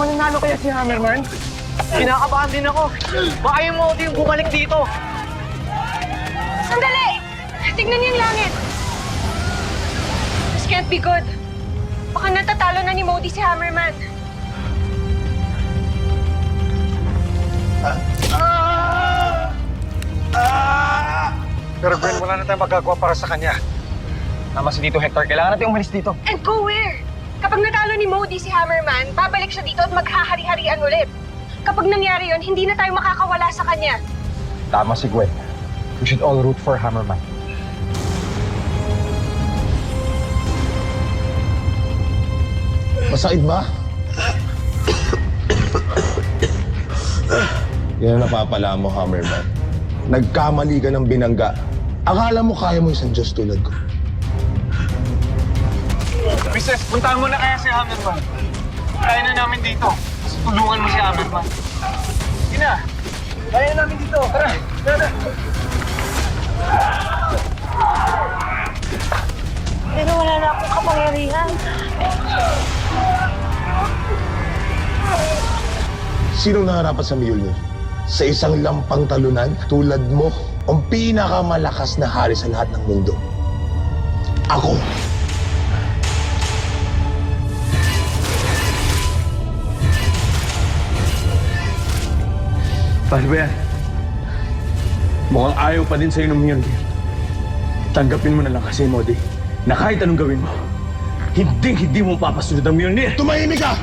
mananalo kaya si Hammerman? Kinakabahan din ako. Baka yung Modi yung bumalik dito. Sandali! Tignan niyo yung langit. This can't be good. Baka natatalo na ni Modi si Hammerman. Pero Gwen, wala na tayong magagawa para sa kanya. Tama si Tito Hector, kailangan natin umalis dito. And go where? Kapag natalo ni Modi si Hammerman, babalik siya dito at maghahari-harian ulit. Kapag nangyari yon, hindi na tayo makakawala sa kanya. Tama si Gwen. We should all root for Hammerman. Masakit ba? Yan ang napapala mo, Hammerman. Nagkamali ka ng binangga. Akala mo kaya mo isang Diyos tulad ko. Mises, puntahan mo na kaya si Hammerman. Kaya na namin dito. Tulungan mo si Hammerman. Sige na. Kaya na namin dito. Tara. Tara. Pero wala na akong kapangyarihan. Sino nangarapat sa Mjolnir? Sa isang lampang talunan tulad mo, ang pinakamalakas na hari sa lahat ng mundo. Ako. Paano ba yan? Mukhang ayaw pa din sa'yo ng Mjolnir. Tanggapin mo na lang kasi, Modi, na kahit anong gawin mo, hindi mo papasunod ang Mjolnir! Tumahimik ka!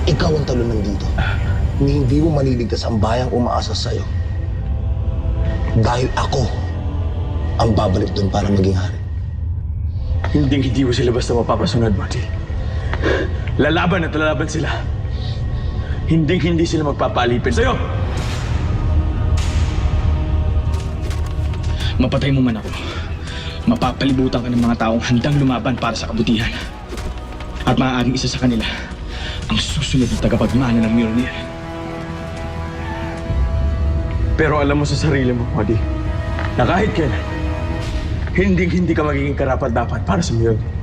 Ikaw ang talunan dito. Hindi mo maliligtas ang bayang umaasa sa'yo. Dahil ako ang babalik doon para maging hari. Hindi mo sila basta mapapasunod, Modi. Lalaban at lalaban sila. Hindi sila magpapaalipin sa'yo! Mapatay mo man ako, mapapalibutan ka ng mga taong handang lumaban para sa kabutihan. At maaaring isa sa kanila ang susunod na tagapagmana ng Mjolnir. Pero alam mo sa sarili mo, Modi, na kahit kailan, hindi ka magiging karapat-dapat para sa Mjolnir.